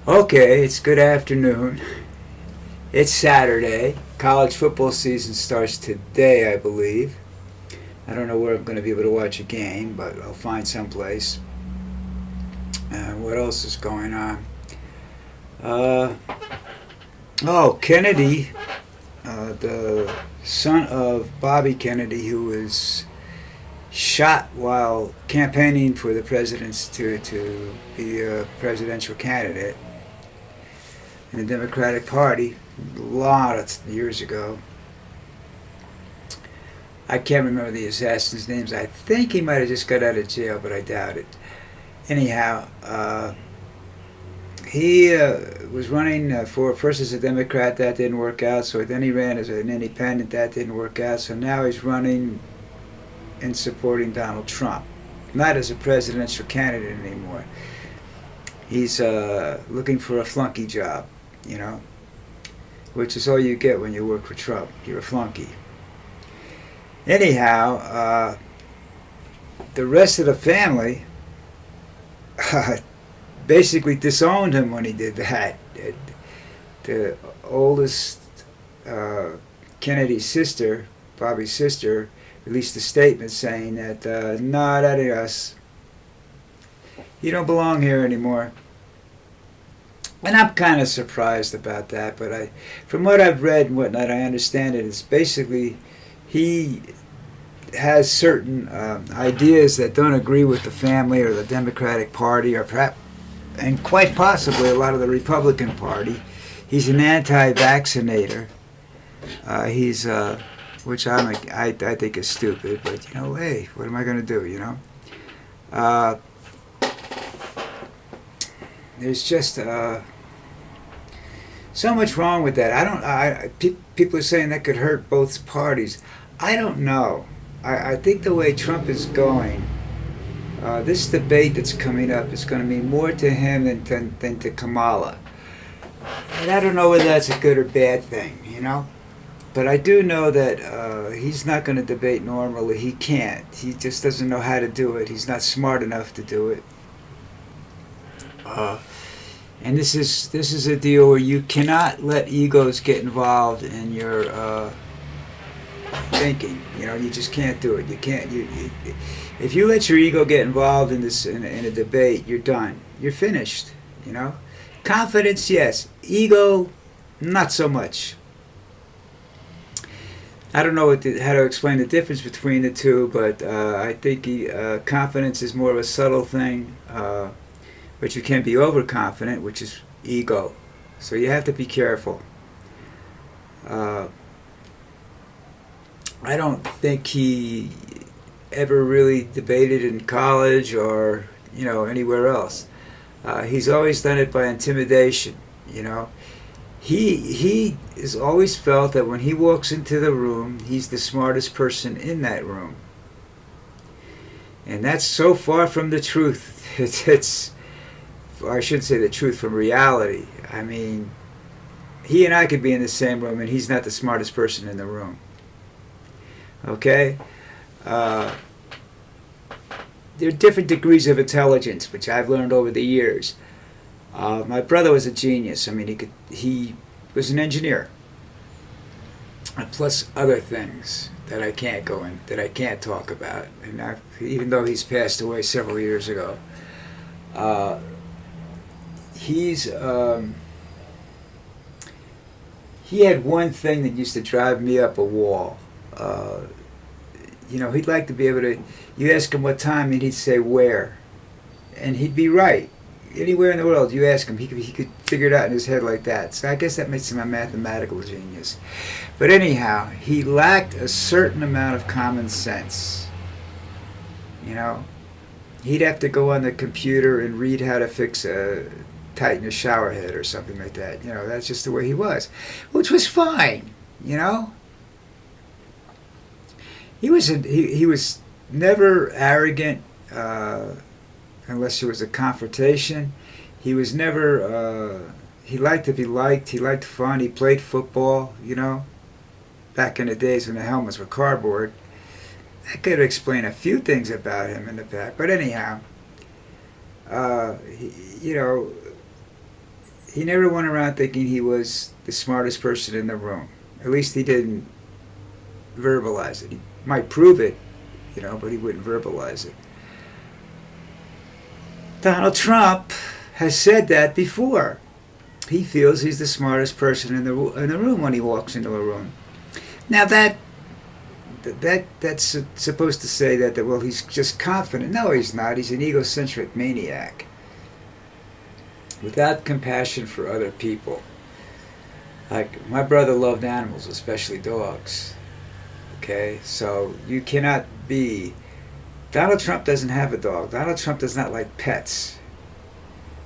Okay, it's good afternoon. It's Saturday. College football season starts today, I believe. I don't know where I'm going to be able to watch a game, but I'll find someplace. What else is going on? Uh, Kennedy, the son of Bobby Kennedy, who was shot while campaigning for the presidency to be a presidential candidate in the Democratic Party a lot of years ago. I can't remember the assassins' names. I think he might have just got out of jail, but I doubt it. Anyhow, he was running for first as a Democrat. That didn't work out. So then he ran as an independent. That didn't work out. So now he's running and supporting Donald Trump, not as a presidential candidate anymore. He's looking for a flunky job, you know, which is all you get when you work for Trump. You're a flunky. Anyhow, the rest of the family basically disowned him when he did that. The oldest Kennedy's sister, Bobby's sister, released a statement saying that, no, that ain't us. You don't belong here anymore. And I'm kind of surprised about that, but from what I've read and whatnot, I understand it. It's basically he has certain ideas that don't agree with the family or the Democratic Party, or perhaps, and quite possibly a lot of the Republican Party. He's an anti-vaccinator. He's which I think is stupid, but hey, what am I going to do? There's just so much wrong with that. People are saying that could hurt both parties. I don't know. I think the way Trump is going, this debate that's coming up is going to mean more to him than to Kamala. And I don't know whether that's a good or bad thing, But I do know that he's not going to debate normally. He can't. He just doesn't know how to do it. He's not smart enough to do it. And this is a deal where you cannot let egos get involved in your thinking. You just can't do it. You can't. If you let your ego get involved in a debate, you're done. You're finished. Confidence, yes. Ego, not so much. I don't know how to explain the difference between the two, but I think confidence is more of a subtle thing. But you can be overconfident, which is ego. So you have to be careful. I don't think he ever really debated in college or anywhere else. He's always done it by intimidation. He has always felt that when he walks into the room, he's the smartest person in that room, and that's so far from the truth. I shouldn't say the truth, from reality. I mean, he and I could be in the same room, and he's not the smartest person in the room. Okay? There are different degrees of intelligence, which I've learned over the years. My brother was a genius. I mean, he was an engineer, plus other things that I can't talk about. And even though he's passed away several years ago, he had one thing that used to drive me up a wall. He'd like to be able to. You ask him what time, and he'd say where, and he'd be right. Anywhere in the world, you ask him, he could figure it out in his head like that. So I guess that makes him a mathematical genius. But anyhow, he lacked a certain amount of common sense. He'd have to go on the computer and read how to tighten a shower head or something like that. That's just the way he was, which was fine. He was never arrogant. Unless there was a confrontation. He was never, he liked to be liked, he liked fun, he played football, back in the days when the helmets were cardboard. I could explain a few things about him in the back, but anyhow, he never went around thinking he was the smartest person in the room. At least he didn't verbalize it. He might prove it, but he wouldn't verbalize it. Donald Trump has said that before. He feels he's the smartest person in the room when he walks into a room. Now that's supposed to say that well, he's just confident. No, he's not. He's an egocentric maniac without compassion for other people. Like, my brother loved animals, especially dogs. Okay, so you cannot be. Donald Trump doesn't have a dog. Donald Trump does not like pets.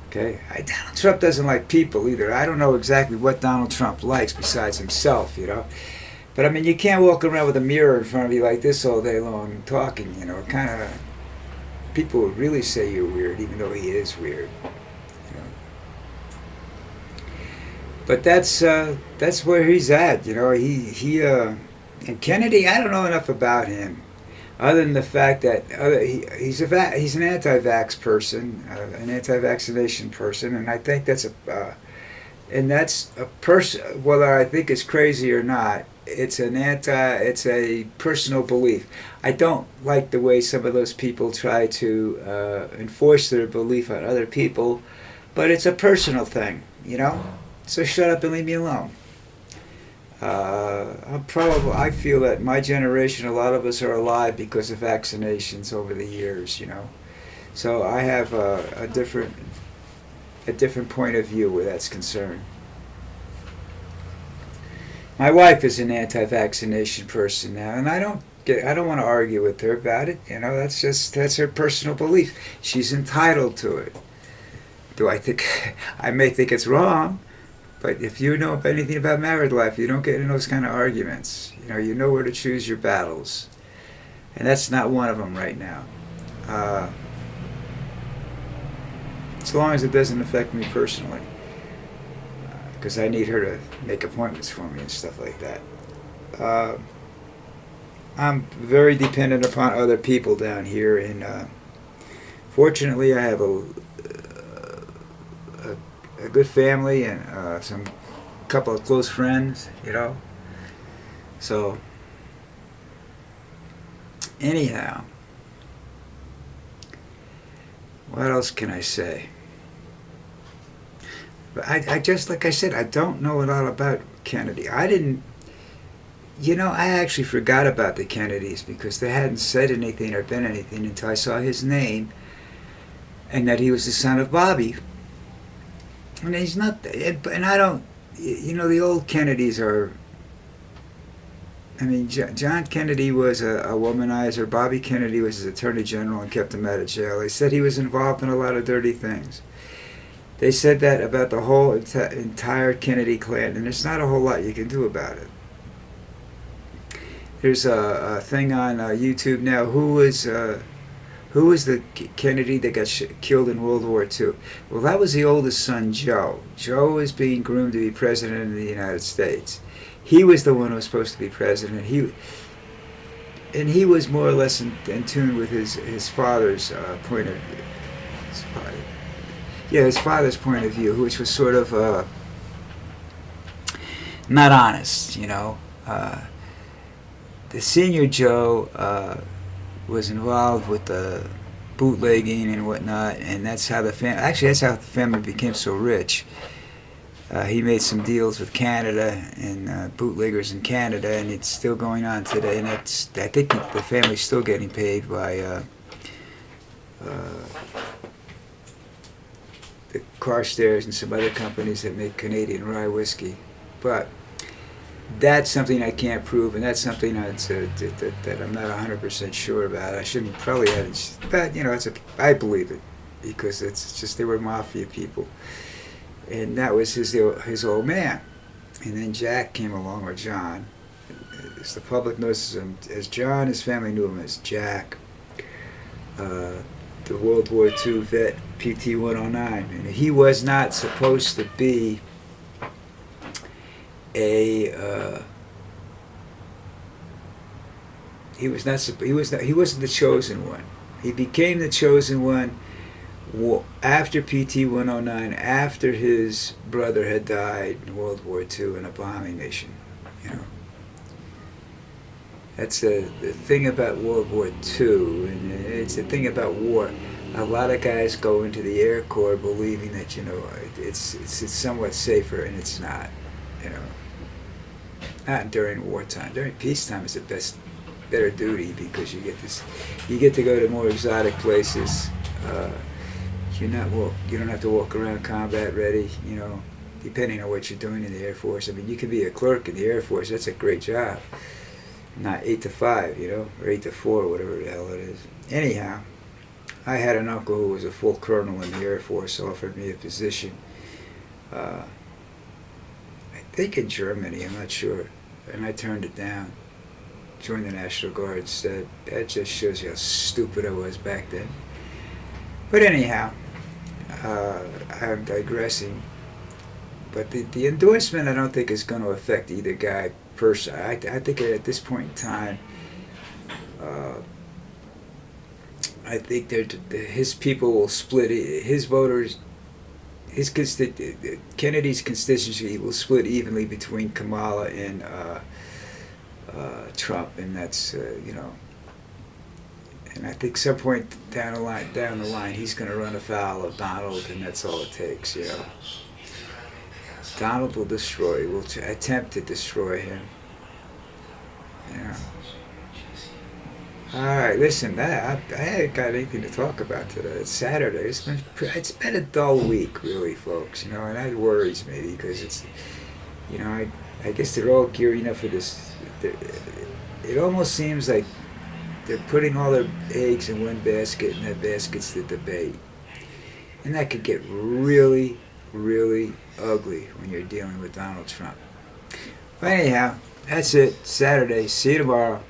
Okay, Donald Trump doesn't like people either. I don't know exactly what Donald Trump likes besides himself, But I mean, you can't walk around with a mirror in front of you like this all day long talking, Kind of, people would really say you're weird, even though he is weird, But that's where he's at, and Kennedy, I don't know enough about him, other than the fact that he's an anti-vax person, an anti-vaccination person, and I think that's a person. Whether I think it's crazy or not, it's a personal belief. I don't like the way some of those people try to enforce their belief on other people, but it's a personal thing, So shut up and leave me alone. I feel that my generation, a lot of us are alive because of vaccinations over the years, So I have a different point of view where that's concerned. My wife is an anti-vaccination person now, and I don't want to argue with her about it. That's her personal belief. She's entitled to it. Do I think I may think it's wrong? But if you know anything about married life, you don't get in those kind of arguments. You know where to choose your battles. And that's not one of them right now. As long as it doesn't affect me personally. Because I need her to make appointments for me and stuff like that. I'm very dependent upon other people down here. And fortunately, I have a good family and some couple of close friends, So anyhow, what else can I say? But I just, like I said, I don't know a lot about Kennedy. I actually forgot about the Kennedys because they hadn't said anything or been anything until I saw his name and that he was the son of Bobby. And he's not, and I don't, the old Kennedys are, John Kennedy was a womanizer. Bobby Kennedy was his attorney general and kept him out of jail. They said he was involved in a lot of dirty things. They said that about the whole entire Kennedy clan, and there's not a whole lot you can do about it. There's a thing on YouTube now. Who was the Kennedy that got killed in World War II? Well, that was the oldest son, Joe. Joe is being groomed to be president of the United States. He was the one who was supposed to be president. He was more or less in tune with his father's point of view. His father's point of view, which was sort of not honest, The senior Joe was involved with the bootlegging and whatnot, and that's how the family became so rich. He made some deals with Canada and bootleggers in Canada, and it's still going on today. And I think the family's still getting paid by the Carstairs and some other companies that make Canadian rye whiskey. But that's something I can't prove, and that's something that I'm not 100% sure about. I shouldn't probably have it, but I believe it because it's just they were mafia people, and that was his old man. And then Jack came along, or John, as the public knows him as John. His family knew him as Jack, the World War II vet, PT-109, and he was not supposed to be he wasn't the chosen one. He became the chosen one After PT-109, after his brother had died in World War II in a bombing mission, you know. That's the thing about World War II, and it's the thing about war. A lot of guys go into the Air Corps believing that, you know, it's somewhat safer, and it's not, you know. Not during wartime. During peacetime is the better duty, because you get to go to more exotic places. You don't have to walk around combat ready, you know, depending on what you're doing in the Air Force. I mean, you could be a clerk in the Air Force. That's a great job. Not 8 to 5, you know, or 8 to 4, whatever the hell it is. Anyhow, I had an uncle who was a full colonel in the Air Force, offered me a position. I think in Germany, I'm not sure. And I turned it down. Joined the National Guard instead. That just shows you how stupid I was back then. But anyhow, I'm digressing. But the endorsement, I don't think, is going to affect either guy personally. I think at this point in time, I think his people will split. His voters, Kennedy's constituency will split evenly between Kamala and Trump, and that's you know. And I think some point down the line, he's going to run afoul of Donald, and that's all it takes, you know. Donald will attempt to destroy him. Yeah. All right, listen, I haven't got anything to talk about today. It's Saturday. It's been a dull week, really, folks. You know, and that worries me, because it's, you know, I guess they're all gearing up for this. It almost seems like they're putting all their eggs in one basket, and that basket's the debate. And that could get really, really ugly when you're dealing with Donald Trump. But anyhow, that's it. Saturday. See you tomorrow.